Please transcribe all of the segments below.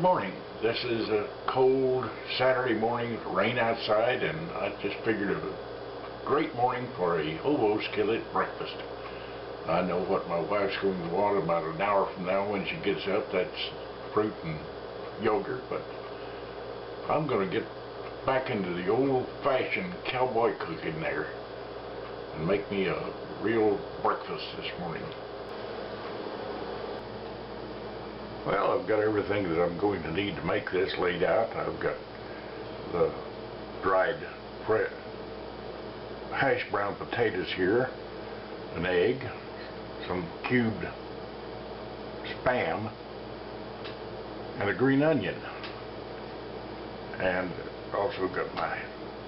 Good morning. This is a cold Saturday morning, rain outside, and I just figured it a great morning for a Hobo Skillet breakfast. I know what my wife's going to want about an hour from now when she gets up. That's fruit and yogurt, but I'm going to get back into the old-fashioned cowboy cooking there and make me a real breakfast this morning. Well, I've got everything that I'm going to need to make this laid out. I've got the dried hash brown potatoes here, an egg, some cubed Spam, and a green onion. And also got my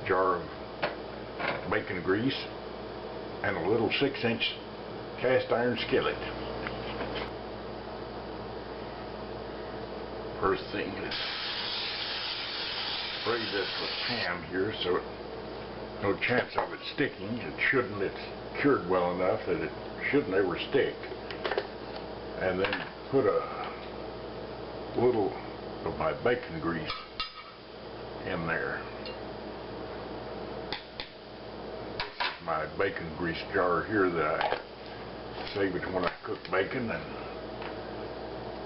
jar of bacon grease and a little 6-inch cast iron skillet. First thing is spray this with Pam here, so no chance of it sticking. It shouldn't. It's cured well enough that it shouldn't ever stick. And then put a little of my bacon grease in there. This is my bacon grease jar here that I save it when I cook bacon, and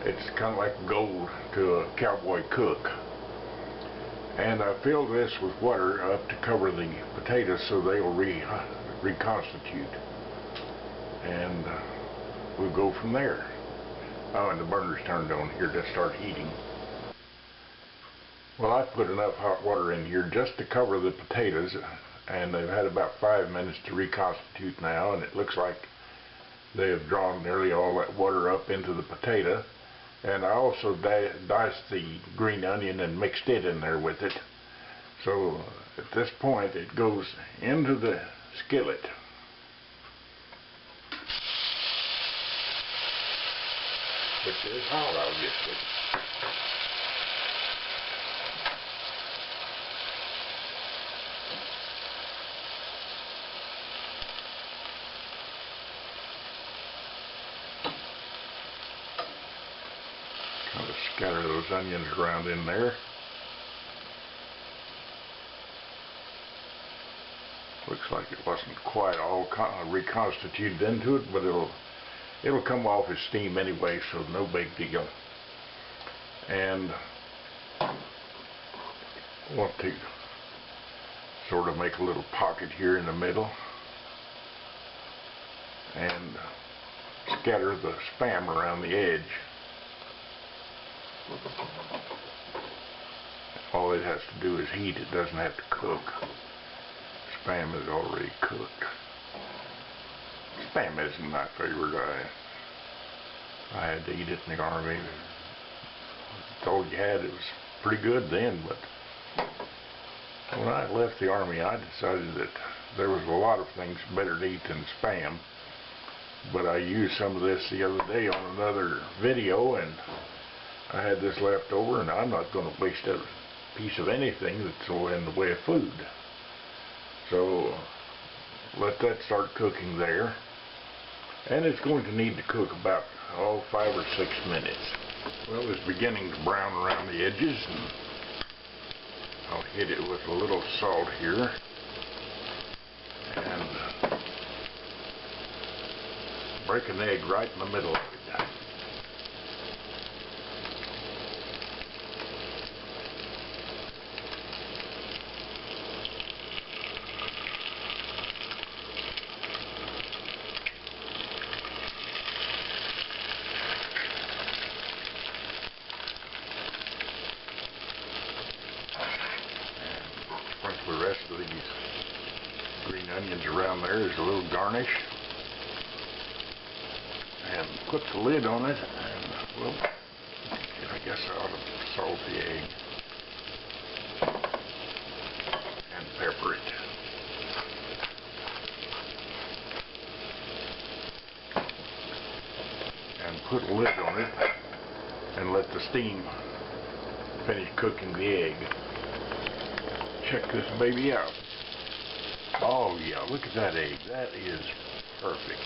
it's kind of like gold to a cowboy cook. And I fill this with water up to cover the potatoes so they'll reconstitute. And we'll go from there. Oh, and the burner's turned on here to start heating. Well, I've put enough hot water in here just to cover the potatoes, and they've had about 5 minutes to reconstitute now, and it looks like they have drawn nearly all that water up into the potato. And I also diced the green onion and mixed it in there with it. So at this point it goes into the skillet. Which is hot, obviously. Kind of scatter those onions around in there. Looks like it wasn't quite all reconstituted into it, but it'll come off as steam anyway, so no big deal. And want to sort of make a little pocket here in the middle and scatter the Spam around the edge. All it has to do is heat. It doesn't have to cook. Spam is already cooked. Spam isn't my favorite. I had to eat it in the Army. That's all you had. It was pretty good then, but when I left the Army, I decided that there was a lot of things better to eat than Spam. But I used some of this the other day on another video, and I had this left over, and I'm not going to waste a piece of anything that's in the way of food. So let that start cooking there. And it's going to need to cook about 5 or 6 minutes. Well, it's beginning to brown around the edges, and I'll hit it with a little salt here. And break an egg right in the middle of it. The rest of these green onions around there as a little garnish, and put the lid on it, and well, I guess I ought to salt the egg and pepper it. And put a lid on it and let the steam finish cooking the egg. Check this baby out. Oh yeah, look at that egg. That is perfect.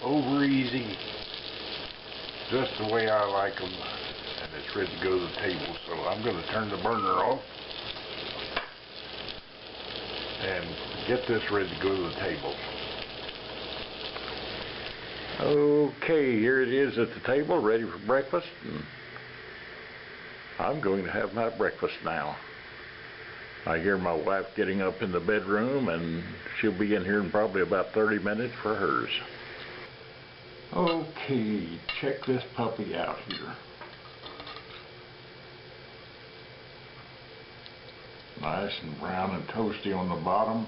Over easy. just the way I like them, and it's ready to go to the table. So I'm going to turn the burner off and get this ready to go to the table. Okay, here it is at the table, ready for breakfast. And I'm going to have my breakfast now. I hear my wife getting up in the bedroom, and she'll be in here in probably about 30 minutes for hers. Okay, check this puppy out here. Nice and brown and toasty on the bottom.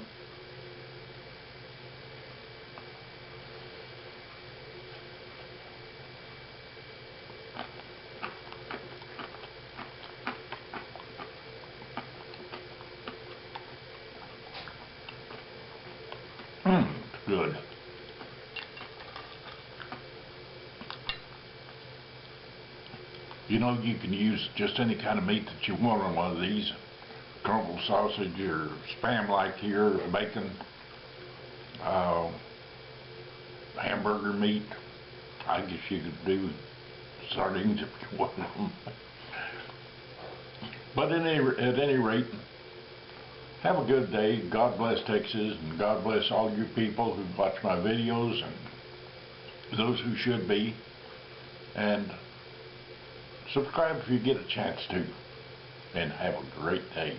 It's good. You know, you can use just any kind of meat that you want on one of these. Crumble sausage or spam like here, bacon, hamburger meat. I guess you could do sardines if you want them. But at any rate, have a good day. God bless Texas, and God bless all you people who watch my videos and those who should be. And subscribe if you get a chance to. And have a great day.